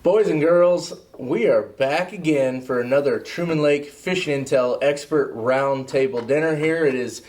Boys and girls, we are back again for another Truman Lake Fishing Intel Expert Roundtable Dinner here. It is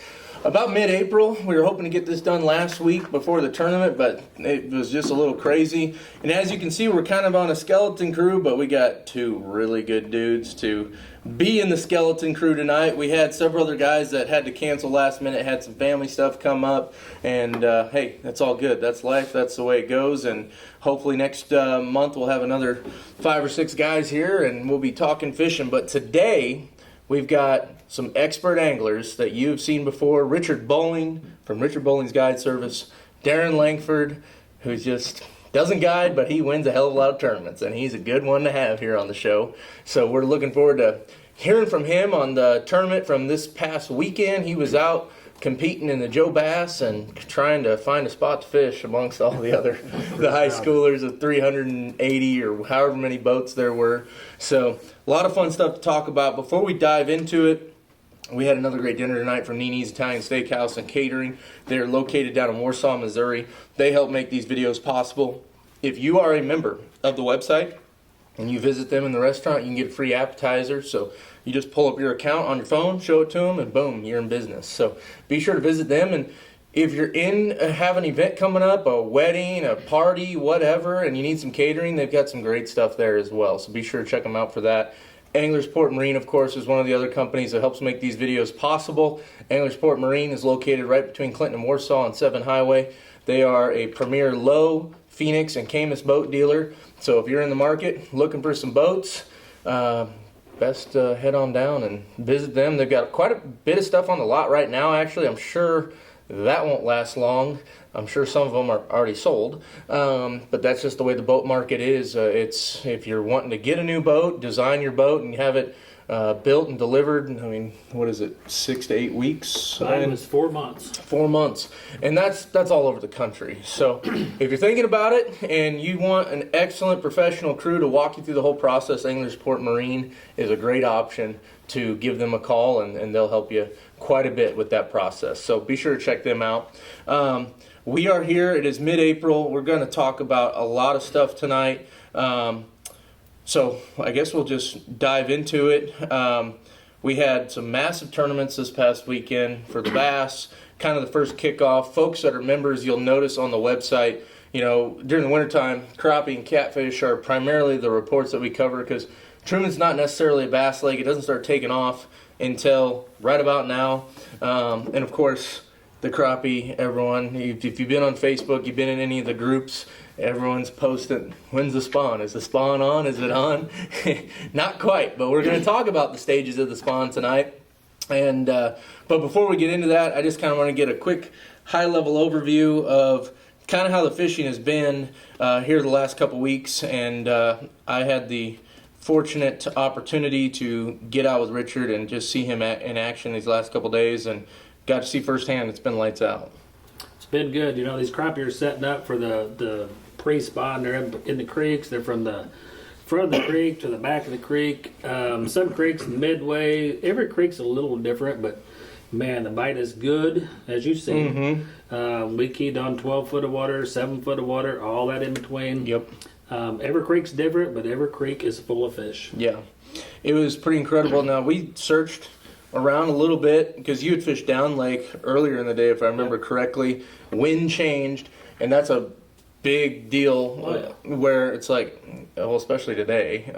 about mid-April. We were hoping to get this done last week before the tournament, but it was just a little crazy. And as you can see, we're kind of on a skeleton crew, but we got two really good dudes to be in the skeleton crew tonight. We had several other guys that had to cancel last minute, had some family stuff come up, and hey, that's all good. That's life. That's the way it goes. And hopefully next month we'll have another 5 or 6 guys here, and we'll be talking fishing. But today we've got some expert anglers that you've seen before. Richard Bowling from Richard Bowling's Guide Service, Darin Lankford, who just doesn't guide, but he wins a hell of a lot of tournaments, and he's a good one to have here on the show. So we're looking forward to hearing from him on the tournament from this past weekend. He was out competing in the Joe Bass and trying to find a spot to fish amongst all the other the high schoolers of 380 or however many boats there were. So a lot of fun stuff to talk about. Before we dive into it, we had another great dinner tonight from Nini's Italian Steakhouse and Catering. They're located down in Warsaw, Missouri. They help make these videos possible. If you are a member of the website and you visit them in the restaurant, you can get a free appetizer. So you just pull up your account on your phone, show it to them, and boom, you're in business. So be sure to visit them. And if you're have an event coming up, a wedding, a party, whatever, and you need some catering, they've got some great stuff there as well. So be sure to check them out for that. Anglers Port Marine, of course, is one of the other companies that helps make these videos possible. Anglers Port Marine is located right between Clinton and Warsaw on 7 Highway. They are a premier Lowe, Phoenix, and Camas boat dealer. So if you're in the market looking for some boats, best head on down and visit them. They've got quite a bit of stuff on the lot right now, actually. I'm sure that won't last long. I'm sure some of them are already sold, but that's just the way the boat market is. It's if you're wanting to get a new boat, design your boat, and have it built and delivered. I mean, what is it, 6 to 8 weeks? Mine was 4 months. 4 months, and that's all over the country. So if you're thinking about it and you want an excellent professional crew to walk you through the whole process, Anglers Port Marine is a great option to give them a call, and they'll help you quite a bit with that process. So be sure to check them out. We are here. It is mid-April. We're going to talk about a lot of stuff tonight. So I guess we'll just dive into it. We had some massive tournaments this past weekend for the bass, kind of the first kickoff. Folks that are members, you'll notice on the website, you know, during the wintertime, crappie and catfish are primarily the reports that we cover because Truman's not necessarily a bass lake. It doesn't start taking off until right about now. And of course, the crappie, everyone, if you've been on Facebook, you've been in any of the groups, everyone's posting, when's the spawn? Is the spawn on? Is it on? Not quite, but we're going to talk about the stages of the spawn tonight. And but before we get into that, I just kind of want to get a quick high-level overview of kind of how the fishing has been here the last couple weeks. And I had the fortunate opportunity to get out with Richard and just see him in action these last couple days, and got to see firsthand it's been lights out. It's been good. You know, these crappie are setting up for the pre-spawn. They're in the creeks. They're from the front of the creek to the back of the creek. Some creeks midway. Every creek's a little different, but man, the bite is good, as you see. Mm-hmm. We keyed on 12 foot of water, 7 foot of water, all that in between. Yep. Every creek's different, but every creek is full of fish. Yeah. It was pretty incredible. Now, we searched around a little bit because you had fished down lake earlier in the day, if I remember correctly. Wind changed, and that's a big deal where it's like, well, especially today.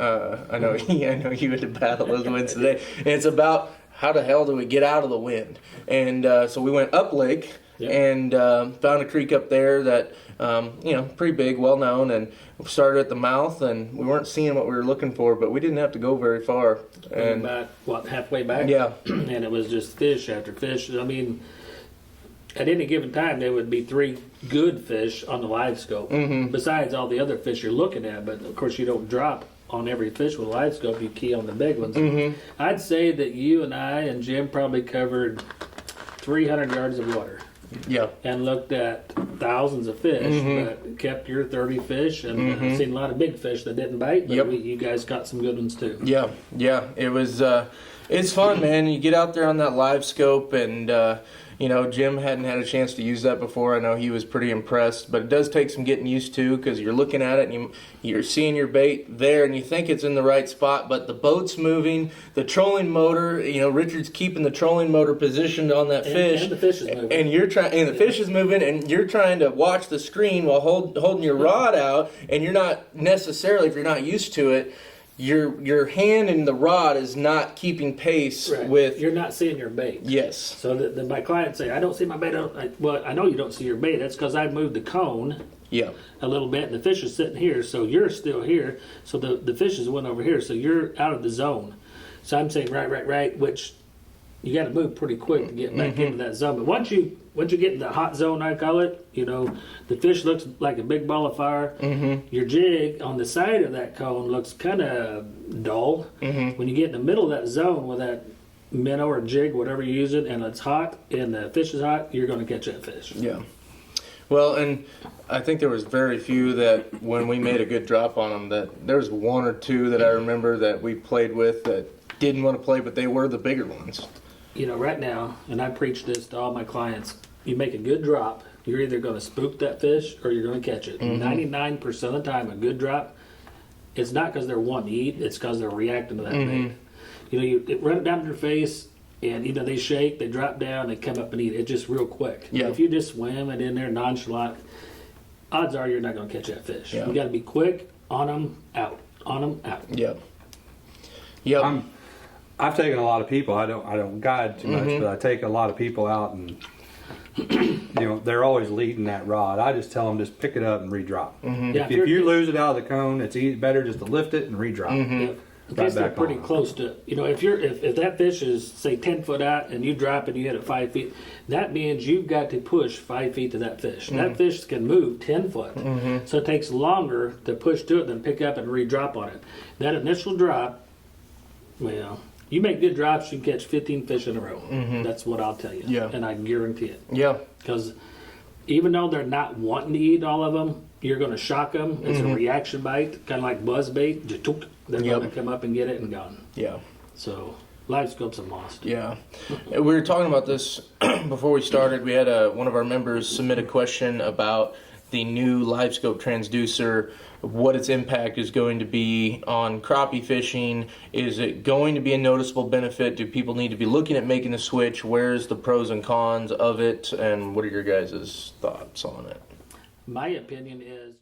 I know you had to battle those winds today. And it's about how the hell do we get out of the wind? And so we went up lake. Yep. And found a creek up there that, pretty big, well known, and started at the mouth, and we weren't seeing what we were looking for, but we didn't have to go very far. And back, halfway back? Yeah. And it was just fish after fish. I mean, at any given time, there would be 3 good fish on the live scope, besides all the other fish you're looking at, but of course you don't drop on every fish with a live scope, you key on the big ones. I'd say that you and I and Jim probably covered 300 yards of water. Yeah. And looked at thousands of fish, but kept your 30 fish, and seen a lot of big fish that didn't bite, but you guys caught some good ones too. Yeah. It was, it's fun, man. You get out there on that live scope, and You know, Jim hadn't had a chance to use that before. I know he was pretty impressed, but it does take some getting used to, because you're looking at it and you're seeing your bait there and you think it's in the right spot, but the boat's moving, the trolling motor, you know, Richard's keeping the trolling motor positioned on that fish. And the fish is moving. And you're trying, and the fish is moving, and you're trying to watch the screen while holding your rod out, and you're not necessarily, if you're not used to it, your hand and the rod is not keeping pace with. You're not seeing your bait. Yes. So my clients say, I don't see my bait. Well, I know you don't see your bait. That's because I moved the cone a little bit, and the fish is sitting here, so you're still here. So the fish is one over here, so you're out of the zone. So I'm saying right, which you got to move pretty quick to get back into that zone. But once you get in the hot zone, I call it, you know, the fish looks like a big ball of fire. Your jig on the side of that cone looks kind of dull. When you get in the middle of that zone with that minnow or jig, whatever you're using, and it's hot and the fish is hot, you're going to catch that fish. Yeah. Well, and I think there was very few that when we made a good drop on them, that there was one or two that I remember that we played with that didn't want to play, but they were the bigger ones. You know, right now, and I preach this to all my clients, you make a good drop, you're either going to spook that fish or you're going to catch it. 99% of the time, a good drop, it's not because they're wanting to eat, it's because they're reacting to that bait. You know, you run it down to their face, and either they shake, they drop down, they come up and eat it. It's just real quick. Yeah. If you just swim it in there nonchalant, odds are you're not going to catch that fish. Yeah. You got to be quick, on them, out, on them, out. Yep. Yep. I've taken a lot of people. I don't guide too much, but I take a lot of people out, and you know they're always leading that rod. I just tell them just pick it up and redrop. Yeah, If you lose it out of the cone, it's better just to lift it and redrop. In case they're pretty close to, you know, if that fish is say 10 foot out and you drop it and you hit it 5 feet, that means you've got to push 5 feet to that fish. That fish can move 10 foot, so it takes longer to push to it than pick up and re-drop on it. That initial drop, well, you make good drops, you can catch 15 fish in a row. That's what I'll tell you. Yeah. And I guarantee it. Yeah. Because even though they're not wanting to eat all of them, you're going to shock them. It's a reaction bite, kind of like buzz bait. They're going to come up and get it and gone. Yeah. So live scopes are lost. Yeah. We were talking about this before we started. We had one of our members submit a question about the new live scope transducer, what its impact is going to be on crappie fishing. Is it going to be a noticeable benefit? Do people need to be looking at making the switch? Where's the pros and cons of it? And what are your guys' thoughts on it? My opinion is